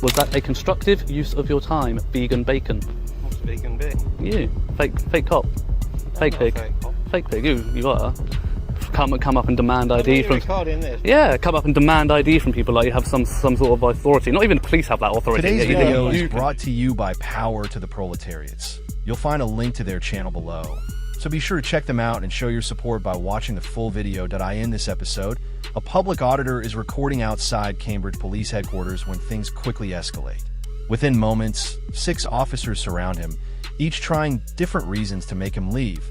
Was that a constructive use of your time, vegan bacon? What's vegan bacon? You, fake cop. Fake pig. Fake pig, you are. Come up and demand ID from... recording this? Yeah, come up and demand ID from people like you have some sort of authority. Not even the police have that authority. Today's video is brought to you by Power to the Proletariats. You'll find a link to their channel below. So be sure to check them out and show your support by watching the full video. I end this episode. A public auditor is recording outside Cambridge Police Headquarters when things quickly escalate. Within moments, 6 officers surround him, each trying different reasons to make him leave,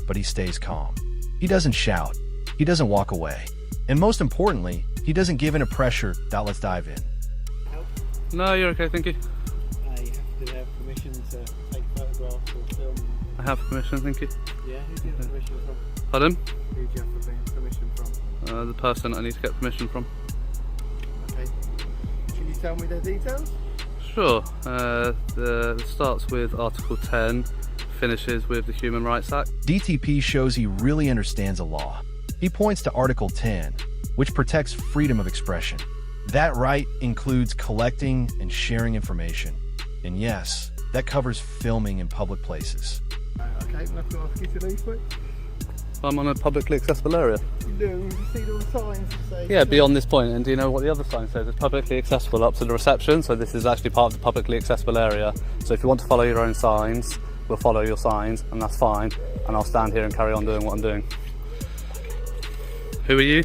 but he stays calm. He doesn't shout. He doesn't walk away. And most importantly, he doesn't give in to pressure. Let's dive in. No, you're okay, thank you. You have to have permission to take photographs or film. I have permission, thank you. Yeah, who do you have permission from? Pardon? Who do you have permission from? The person I need to get permission from. Okay. Can you tell me their details? Sure. It starts with Article 10, finishes with the Human Rights Act. DTP shows he really understands the law. He points to Article 10, which protects freedom of expression. That right includes collecting and sharing information. And yes, that covers filming in public places. Okay, we'll have to ask you to leave, quick. I'm on a publicly accessible area. You do, you see all the signs that say... Yeah, beyond this point, and do you know what the other sign says? It's publicly accessible up to the reception, so this is actually part of the publicly accessible area. So if you want to follow your own signs, we'll follow your signs, and that's fine, and I'll stand here and carry on doing what I'm doing. Who are you?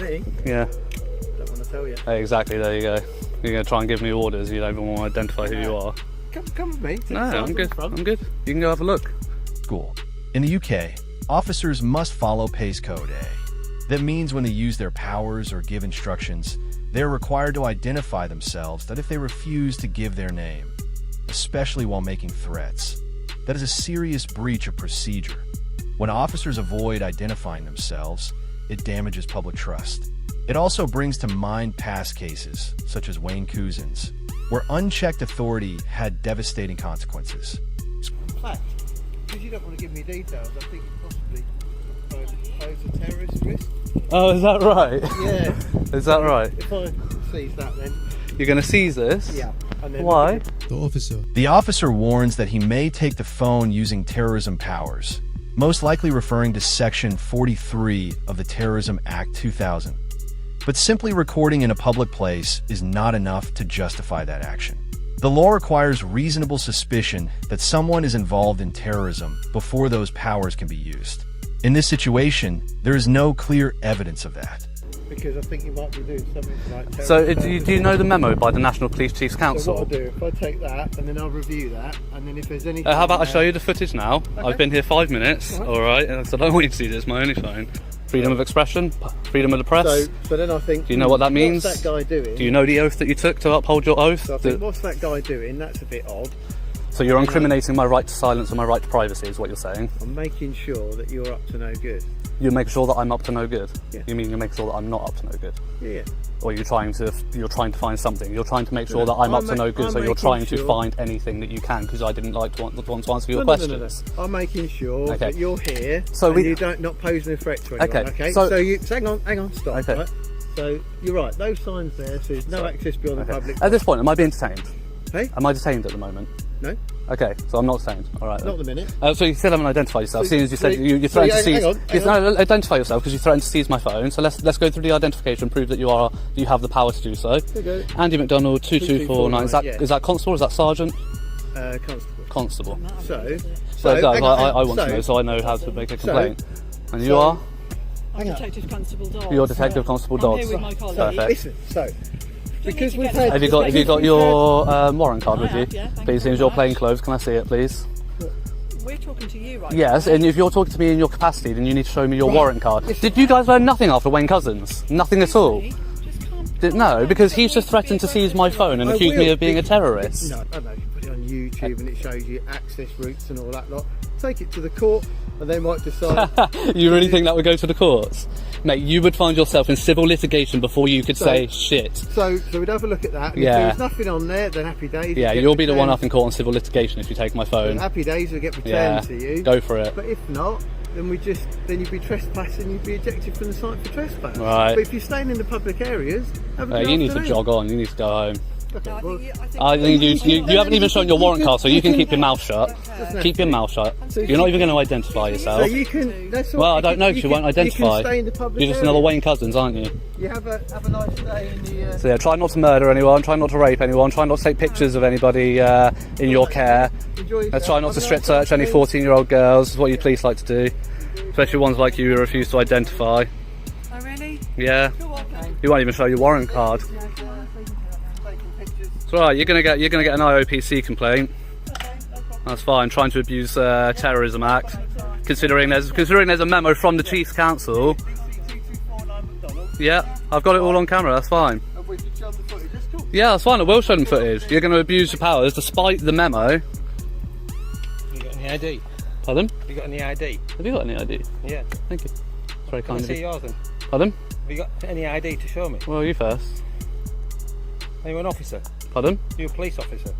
Me? Yeah. Don't want to tell you. Hey, exactly, there you go. You're going to try and give me orders, you don't even want to identify who you are. Come with me. No, I'm good, I'm good. You can go have a look. School. In the UK, officers must follow PACE Code A. That means when they use their powers or give instructions, they're required to identify themselves that if they refuse to give their name, especially while making threats, that is a serious breach of procedure. When officers avoid identifying themselves, it damages public trust. It also brings to mind past cases, such as Wayne Cousin's, where unchecked authority had devastating consequences. In fact, because you don't want to give me details, I think you possibly pose a terrorist risk. Oh, is that right? Yeah. Is that right? If I seize that, then... You're going to seize this? Yeah. And then Why? The officer warns that he may take the phone using terrorism powers, most likely referring to Section 43 of the Terrorism Act 2000. But simply recording in a public place is not enough to justify that action. The law requires reasonable suspicion that someone is involved in terrorism before those powers can be used. In this situation, there is no clear evidence of that. Because I think you might be doing something like terrorism. So do you know the memo by the National Police Chiefs Council? So what I'll do, if I take that, and then I'll review that, and then if there's anything... How about I show you the footage now? Okay. I've been here 5 minutes, alright, and so I don't want you to see this, my only phone. Freedom of expression, freedom of the press. So then I think... Do you know what that means? What's that guy doing? Do you know the oath that you took to uphold your oath? So I think, what's that guy doing? That's a bit odd. So you're incriminating my right to silence and my right to privacy is what you're saying? I'm making sure that you're up to no good. You make sure that I'm up to no good? Yeah. You mean you make sure that I'm not up to no good? Yeah. Or you're trying to find something? You're trying to make sure that I'm up to no good, so you're trying to find anything that you can because I didn't want to answer your questions. No. I'm making sure that you're here so and you don't not posing a threat to anyone. Okay. So you hang on, stop. Okay. Right? So you're right. Those signs there says no access beyond the public. At this point, am I being detained? Hey? Am I detained at the moment? No. Okay, so I'm not detained. All right. Not the minute. So you still haven't identified yourself. Seeing as you said you threatened to seize. No, identify yourself because you threatened to seize my phone. So let's go through the identification, prove that you have the power to do so. Okay. Andy McDonald, 2249. Is that constable? Is that sergeant? Constable. So I want to know so I know how to make a complaint. And you are? I'm Detective Constable Dodds. You're Detective Constable Dodds. I'm here with my colleague. Perfect. Listen, so because we've had... Have you got your warrant card with you? Yeah, please, seems your plain clothes. Can I see it, please? We're talking to you right now. Yes, and if you're talking to me in your capacity, then you need to show me your warrant card. Did you guys learn nothing after Wayne Cousins? Nothing at all? No, because he's just threatened to seize my phone and accused me of being a terrorist. No, I know. You put it on YouTube and it shows you access routes and all that lot. Take it to the court and they might decide... You really think that would go to the courts? Mate, you would find yourself in civil litigation before you could say shit. So we'd have a look at that. And if there's nothing on there, then happy days. Yeah, you'll be the one up in court on civil litigation if you take my phone. So happy days will get returned to you. Go for it. But if not, then you'd be trespassing, you'd be ejected from the site for trespass. Right. But if you're staying in the public areas, have a good You need to afternoon. jog on, you need to go home. Okay, No, well, I think you haven't even shown your warrant card, so you can keep your mouth shut. Okay. Keep your mouth shut. So You're not even going to identify so yourself. you can. That's all, Well, I don't know because you won't identify. You can stay in the public You're just area. another Wayne Cousins, aren't you? You have a nice day in the. So yeah, try not to murder anyone, try not to rape anyone, try not to take pictures of anybody in your care. Enjoy yourself. Let's try not to Have a strip nice search any afternoon. 14-year-old girls. Is what you police like to do, especially ones like you who refuse to identify. Oh, really? Yeah, Go on. you won't even show your warrant card. Taking pictures. It's alright. You're gonna get an IOPC complaint. That's fine. Trying to abuse terrorism act. Considering there's a memo from the Chiefs Council. BC2249 McDonald. Yeah, I've got it all on camera. That's fine. And we can show them the footage. That's cool. Yeah, that's fine. I will show them footage. You're going to abuse your powers despite the memo. You got any ID? Pardon? You got any ID? Have you got any ID? Yeah. Thank you. It's very Can I kind of see you. yours then? Pardon? Have you got any ID to show me? Well, you first. Are you an officer? Pardon? Are you a police officer?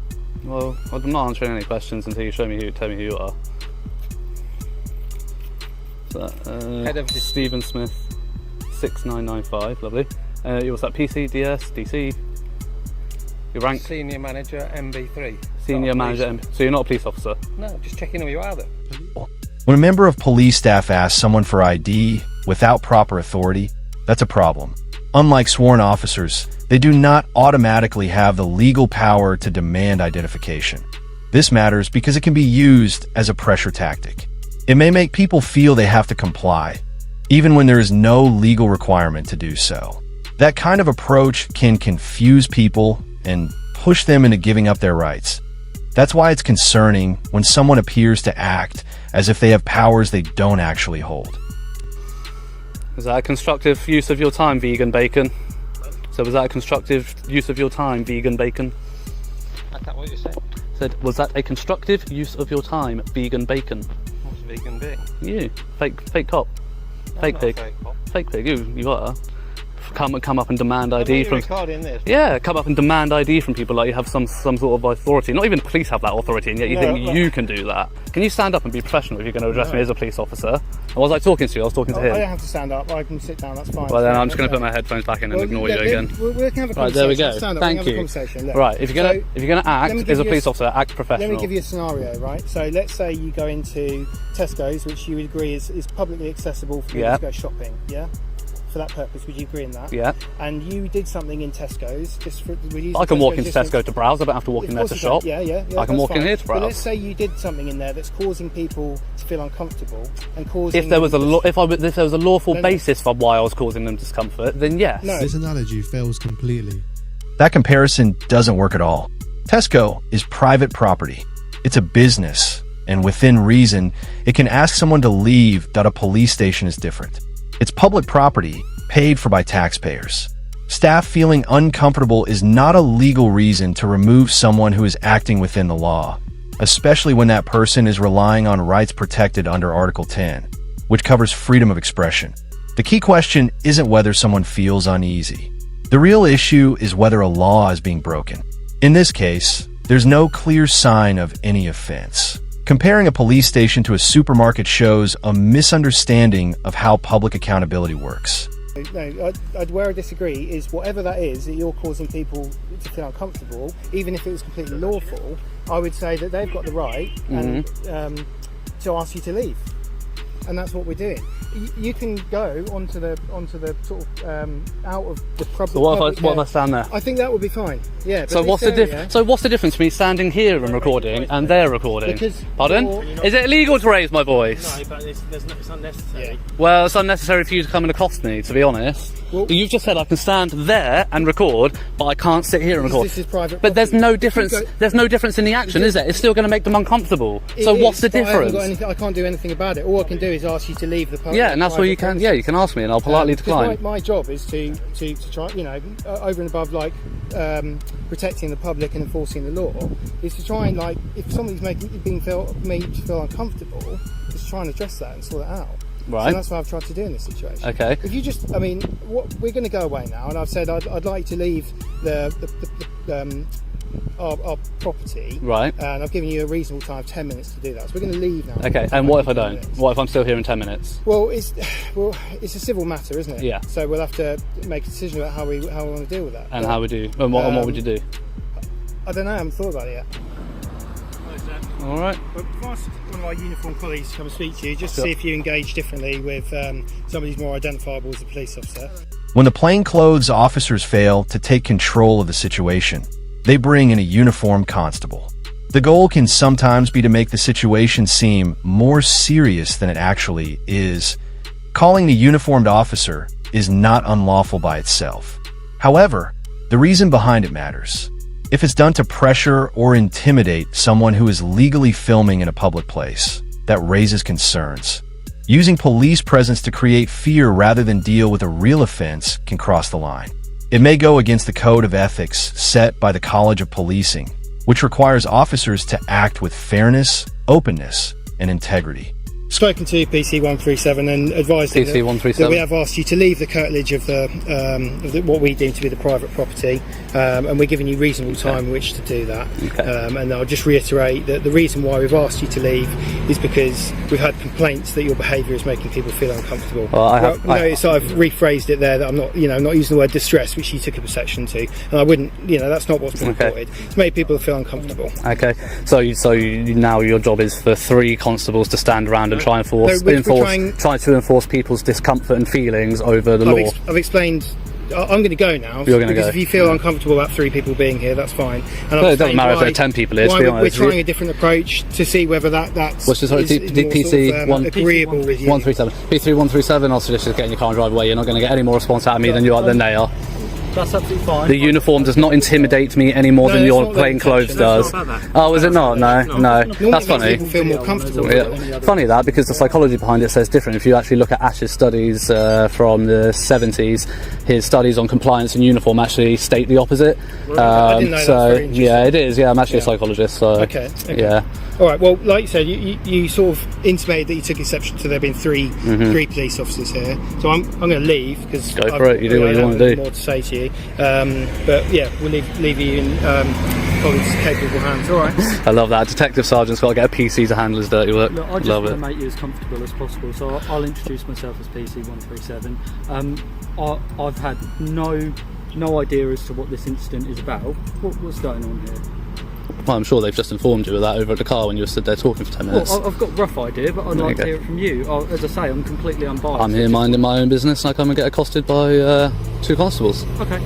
Well, I'm not answering any questions until you tell me who you are. So, Head of Stephen Smith, 6995. Lovely. What's that? PC, DS, DC? Your rank? Senior manager, MB3. Senior Not a manager. police- So you're not a police officer? No, just checking who you are then. When a member of police staff asks someone for ID without proper authority, that's a problem. Unlike sworn officers, they do not automatically have the legal power to demand identification. This matters because it can be used as a pressure tactic. It may make people feel they have to comply, even when there is no legal requirement to do so. That kind of approach can confuse people and push them into giving up their rights. That's why it's concerning when someone appears to act as if they have powers they don't actually hold. Is that a constructive use of your time, vegan bacon? So was that a constructive use of your time, vegan bacon? Is that what you said? Said, was that a constructive use of your time, vegan bacon? What's vegan being? You, fake cop, fake pig, fake pig. You are. Come up and demand ID You're from. recording this. Yeah, come up and demand ID from people like you have some sort of authority. Not even police have that authority, and yet you think you can do that. Can you stand up and be professional if you're going to address me as a police officer? And was I talking to you? I was talking to I don't him. have to stand up. I can sit down. That's fine. Well, then I'm just going to put my headphones back in and ignore you again. We can have a conversation. Right, there we go. Stand up. Thank we can you. have a conversation. Look. Right, if you're gonna let me act give as a you police officer, act professional. Let me give you a scenario, right? So let's say you go into Tesco's, which you would agree is publicly accessible for people to go shopping, yeah? For that purpose, would you agree in that? Yeah. And you did something in Tesco's, just for... I can walk into Tesco to browse. I don't have to walk in there to shop. Yeah. I can walk in here to But let's browse. say you did something in there that's causing people to feel uncomfortable and causing... If there was a lawful No. basis for why I was causing them discomfort, then yes. No. This analogy fails completely. That comparison doesn't work at all. Tesco is private property. It's a business, and within reason, it can ask someone to leave that a police station is different. It's public property, paid for by taxpayers. Staff feeling uncomfortable is not a legal reason to remove someone who is acting within the law, especially when that person is relying on rights protected under Article 10, which covers freedom of expression. The key question isn't whether someone feels uneasy. The real issue is whether a law is being broken. In this case, there's no clear sign of any offense. Comparing a police station to a supermarket shows a misunderstanding of how public accountability works. No, where I disagree is whatever that is that you're causing people to feel uncomfortable, even if it was completely lawful, I would say that they've got the right to ask you to leave, and that's what we're doing. You can go onto the sort of out of the public. So what if I stand there? I think that would be fine. Yeah. But So this what's the area- So what's the difference between standing here and recording and there recording? Because Pardon? you're- Is it illegal to raise my voice? No, but it's unnecessary. Well, it's unnecessary for you to come and accost me, to be honest. Well- You've just said I can stand there and record, but I can't sit here and Because record. this is private But there's property. no If you difference. go- There's no difference in the action, is there? It's still going to make them uncomfortable. So It what's is, the but I haven't got difference? anything- I can't do anything about it. All I can do is ask you to leave the public. Yeah, and that's where you can. Yeah, you can ask me, and I'll politely decline. Because my job is to try, over and above like protecting the public and enforcing the law, is to try and if somebody's made to feel uncomfortable, is to try and address that and sort it out. Right. So that's what I've tried to do in this situation. Okay. If you just, we're going to go away now, and I've said I'd like to leave our property. Right. And I've given you a reasonable time of 10 minutes to do that. So we're going to leave now. Okay, and what if I don't? What if I'm still here in 10 minutes? Well, it's a civil matter, isn't it? Yeah. So we'll have to make a decision about how we want to deal with that. And how would you? And what would you do? I don't know, I haven't thought about it yet. All right. But I've asked one of our uniformed colleagues to come and speak to you, just to see if you engage differently with somebody who's more identifiable as a police officer. When the plainclothes officers fail to take control of the situation, they bring in a uniformed constable. The goal can sometimes be to make the situation seem more serious than it actually is. Calling the uniformed officer is not unlawful by itself. However, the reason behind it matters. If it's done to pressure or intimidate someone who is legally filming in a public place, that raises concerns. Using police presence to create fear rather than deal with a real offense can cross the line. It may go against the code of ethics set by the College of Policing, which requires officers to act with fairness, openness, and integrity. Spoken to PC 137 and advised them PC 137. that we have asked you to leave the curtilage of what we deem to be the private property, and we're giving you reasonable time in which to do that. Okay. And I'll just reiterate that the reason why we've asked you to leave is because we've had complaints that your behaviour is making people feel uncomfortable. Well, Notice I've rephrased it there, that I'm not using the word distress, which you took a perception to, and I wouldn't. That's not what's been reported. It's made people feel uncomfortable. Okay. So now your job is for 3 constables to stand around and try and try to enforce people's discomfort and feelings over the law. I've explained. I'm going to go now. You're going to go. If you feel uncomfortable about 3 people being here, that's fine. And Well, it doesn't matter if there are 10 people here, to be honest. We're trying a different approach to see whether that's What's your PC agreeable with you. 137. PC 137. I'll suggest just get in your car and drive away. You're not going to get any more response out of me than they are. That's absolutely fine. The uniform does not intimidate me any more than your plain clothes does. Oh, is it not? No. That's funny. People feel more comfortable. Yeah. Funny that, because the psychology behind it says different. If you actually look at Ash's studies from the 70s, his studies on compliance and uniform actually state the opposite. I didn't know that. Very interesting. Yeah, it is. Yeah, I'm actually a psychologist. So okay. Yeah. All right. Well, like you said, you sort of intimated that you took exception to there being three police officers here. So I'm going to leave because go for it. You do what you want to do. More to say to you, but yeah, we'll leave you in colleagues' capable hands. All right. I love that. Detective sergeant's got to get a PC to handle his dirty work. Look, I just love want it. to make you as comfortable as possible, so I'll introduce myself as PC 137. I've had no idea as to what this incident is about. What's going on here? Well, I'm sure they've just informed you of that over at the car when you were stood there talking for 10 minutes. Well, I've got a rough idea, but I'd like to hear it from you. As I say, I'm completely unbiased. I'm here minding my own business and I come and get accosted by 2 constables. Okay.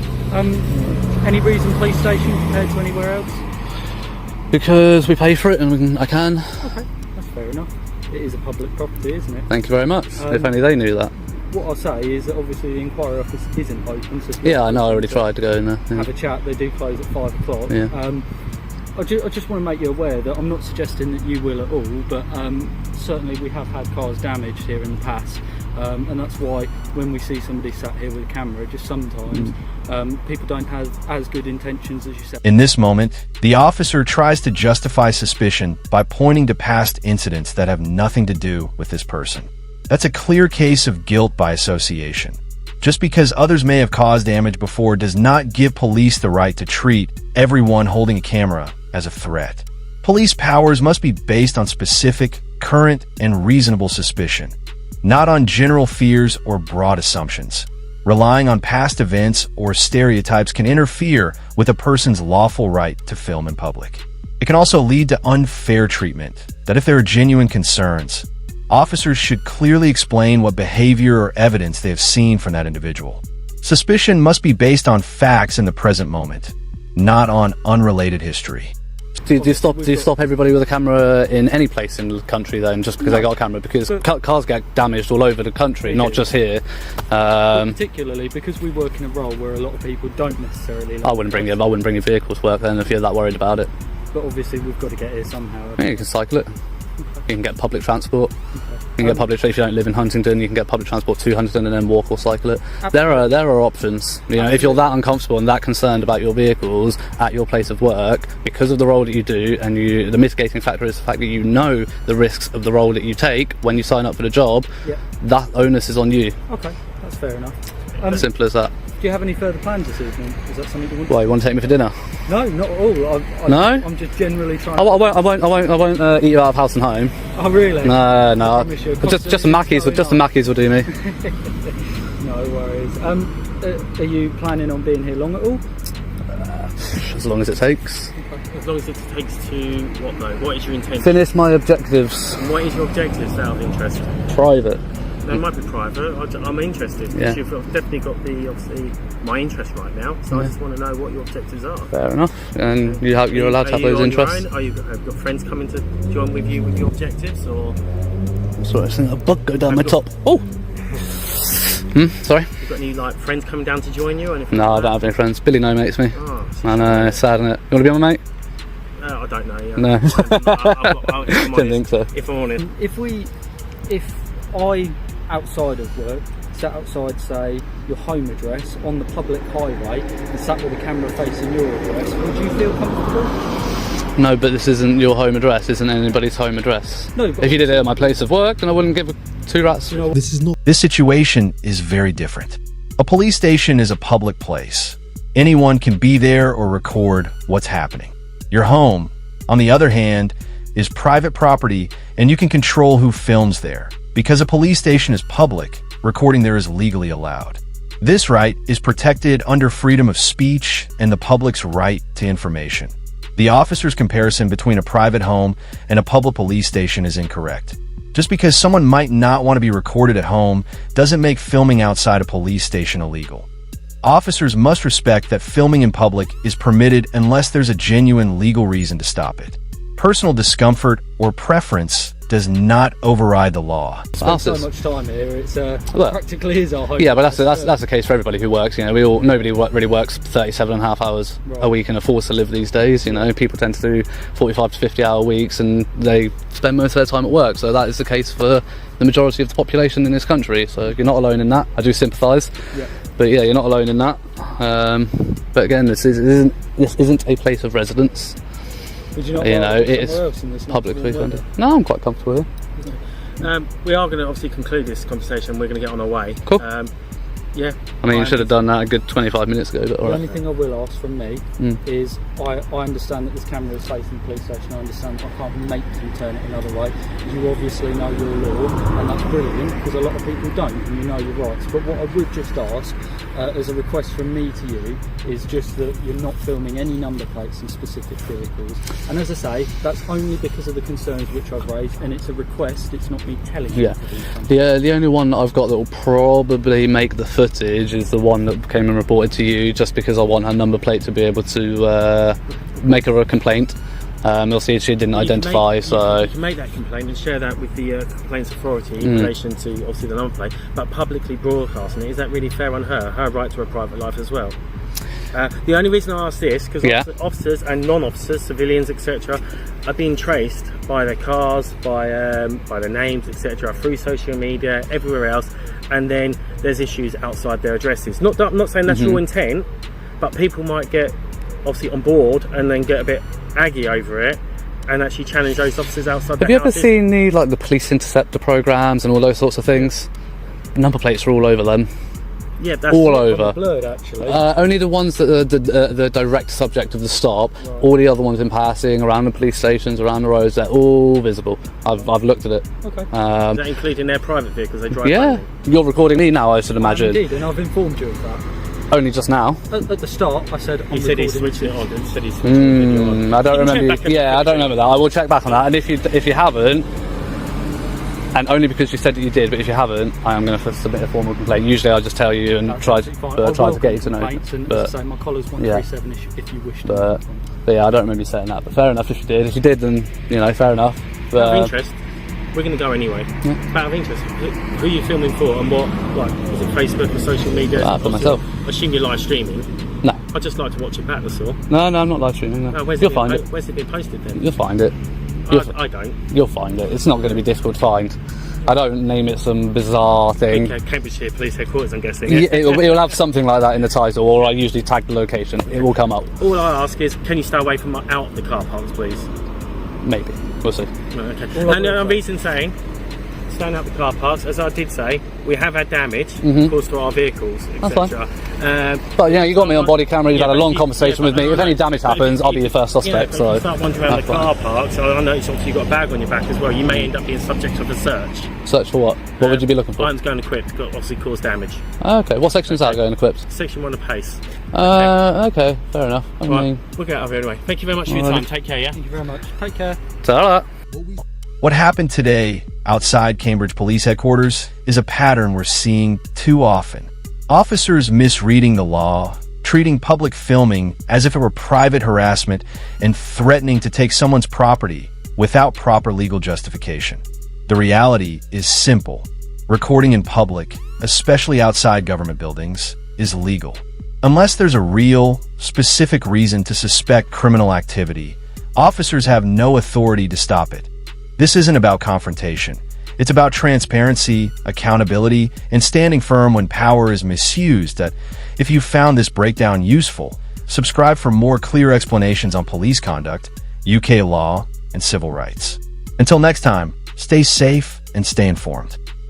Any reason police station compared to anywhere else? Because we pay for it and I can. Okay, that's fair enough. It is a public property, isn't it? Thank you very much. If only they knew that. What I'll say is that obviously the inquiry office isn't open. So Yeah, I know. I already tried to go in there. Yeah. Have a chat. They do close at 5 o'clock. Yeah. I just want to make you aware that I'm not suggesting that you will at all, but certainly we have had cars damaged here in the past, and that's why when we see somebody sat here with a camera, just sometimes people don't have as good intentions as you said. In this moment, the officer tries to justify suspicion by pointing to past incidents that have nothing to do with this person. That's a clear case of guilt by association. Just because others may have caused damage before does not give police the right to treat everyone holding a camera as a threat. Police powers must be based on specific, current, and reasonable suspicion, not on general fears or broad assumptions. Relying on past events or stereotypes can interfere with a person's lawful right to film in public. It can also lead to unfair treatment, that if there are genuine concerns, officers should clearly explain what behavior or evidence they have seen from that individual. Suspicion must be based on facts in the present moment, not on unrelated history. Do you stop everybody with a camera in any place in the country then, just because they got a camera? Because cars get damaged all over the country, not just here. Particularly because we work in a role where a lot of people don't necessarily. I wouldn't bring your vehicle to work then if you're that worried about it. But obviously we've got to get here somehow. Yeah, you can cycle it. You can get public transport. You can get public. If you don't live in Huntingdon, you can get public transport to Huntingdon and then walk or cycle it. There are options. You know, if you're that uncomfortable and that concerned about your vehicles at your place of work because of the role that you do, and the mitigating factor is the fact that you know the risks of the role that you take when you sign up for the job. That onus is on you. Okay, that's fair enough. Simple as that. Do you have any further plans this evening? Is that something you want? Why, you want to take me for dinner? No, not at all. No? I'm just generally trying. I won't eat you out of house and home. Oh really? No. Just some Mackies will do me. No worries. Are you planning on being here long at all? as long as it takes. As long as it takes to what though? What is your intention? Finish my objectives. And what is your objectives out of interest? Private. They might be private. I'm interested because you've definitely got obviously my interest right now. So I just want to know what your objectives are. Fair enough. And you're allowed to have those interests. Are you have got friends coming to join with you with your objectives, or? Sorry, I've seen a bug go down my top. Oh. Sorry. You got any like friends coming down to join you? No, I don't have any friends. Billy no mates me. Oh, I know, it's sad, isn't it? You want to be my mate? I don't know. Yeah. No. Didn't think so. If I'm honest. If I, outside of work, sat outside, say, your home address on the public highway and sat with a camera facing your address, would you feel comfortable? No, but this isn't your home address, isn't anybody's home address. No, but if you did it at my place of work, then I wouldn't give two rats. This situation is very different. A police station is a public place. Anyone can be there or record what's happening. Your home, on the other hand, is private property and you can control who films there. Because a police station is public, recording there is legally allowed. This right is protected under freedom of speech and the public's right to information. The officer's comparison between a private home and a public police station is incorrect. Just because someone might not want to be recorded at home doesn't make filming outside a police station illegal. Officers must respect that filming in public is permitted unless there's a genuine legal reason to stop it. Personal discomfort or preference does not override the law. Spend so much time here, it's practically is our home. Yeah, but that's the case for everybody who works. You know, nobody really works 37.5 hours a week and are forced to live these days. You know, people tend to do 45 to 50-hour weeks, and they spend most of their time at work. So that is the case for the majority of the population in this country. So you're not alone in that. I do sympathise. Yeah. But yeah, you're not alone in that. But again, this isn't a place of residence. Would you not it is publicly funded. No, I'm quite comfortable here. We are going to obviously conclude this conversation. We're going to get on our way. Cool. Yeah. I mean, you should have done that a good 25 minutes ago. But the only thing I will ask from me is I understand that this camera is safe in the police station. I understand I can't make you turn it another way. You obviously know your law, and that's brilliant because a lot of people don't, and you know your rights. But what I would just ask, as a request from me to you, is just that you're not filming any number plates in specific vehicles. And as I say, that's only because of the concerns which I've raised, and it's a request. It's not me telling you. Yeah. The only one that I've got that will probably make the footage is the one that came and reported to you, just because I want her number plate to be able to make her a complaint. You'll see she didn't identify, you so can make that complaint and share that with the complaints authority in relation to obviously the number plate, but publicly broadcasting it, is that really fair on her right to a private life as well? The only reason I ask this, because officers and non-officers, civilians, etc., are being traced by their cars, by their names, etc., through social media, everywhere else, and then there's issues outside their addresses. I'm not saying that's your intent, but people might get obviously on board and then get a bit aggy over it and actually challenge those officers outside. Have you ever seen the police interceptor programs and all those sorts of things? Number plates are all over them. Yeah, that's all over. Blurred, actually. Only the ones that are the direct subject of the stop. Right. All the other ones in passing, around the police stations, around the roads, they're all visible. I've looked at it. Okay. Is that including their private vehicles they drive? Yeah. You're recording me now, I should imagine. Indeed, and I've informed you of that. Only just now. At the start, I said he said he switched it on. He said he switched it on. I don't remember. Yeah, I don't remember that. I will check back on that. And if you haven't, and only because you said that you did, but if you haven't, I am going to submit a formal complaint. Usually, I just tell you and try to get you to know. But as I say, my collar's 137 if you wish to. But yeah, I don't remember you saying that. But fair enough if you did. If you did, then fair enough. But, out of interest, we're going to go anyway. Yeah. Out of interest, who are you filming for, and what? Like, is it Facebook or social media? For myself. I assume you're live streaming. No. I'd just like to watch it back. That's all. No, I'm not live streaming. No. You'll find it. Where's it been posted then? You'll find it. I don't. You'll find it. It's not going to be difficult to find. I don't name it some bizarre thing. Okay, Cambridgeshire Police Headquarters, I'm guessing. Yeah, it'll have something like that in the title, or I usually tag the location. It will come up. All I ask is, can you stay away from out of the car parks, please? Maybe. We'll see. Okay. And the reason saying, stand out the car parks. As I did say, we have had damage caused to our vehicles, That's etc. But you got me on body camera. You've had a long conversation with me. If any damage but happens, I'll be your first suspect. If you So start wandering around the car park, so I noticed obviously you've got a bag on your back as well. You may end up being subject of a search. search for what? What would you be looking for? Items going equipped, got obviously cause damage. Okay. What section is that going equipped? Section 1 of pace. Okay. Fair enough. I mean, We'll get out of here anyway. Thank you very much for your Alrighty. time. Take care, yeah? Thank you very much. Take care. ta-ra. What happened today outside Cambridge Police Headquarters is a pattern we're seeing too often. Officers misreading the law, treating public filming as if it were private harassment, and threatening to take someone's property without proper legal justification. The reality is simple. Recording in public, especially outside government buildings, is legal. Unless there's a real, specific reason to suspect criminal activity, officers have no authority to stop it. This isn't about confrontation. It's about transparency, accountability, and standing firm when power is misused. If you found this breakdown useful, subscribe for more clear explanations on police conduct, UK law, and civil rights. Until next time, stay safe and stay informed.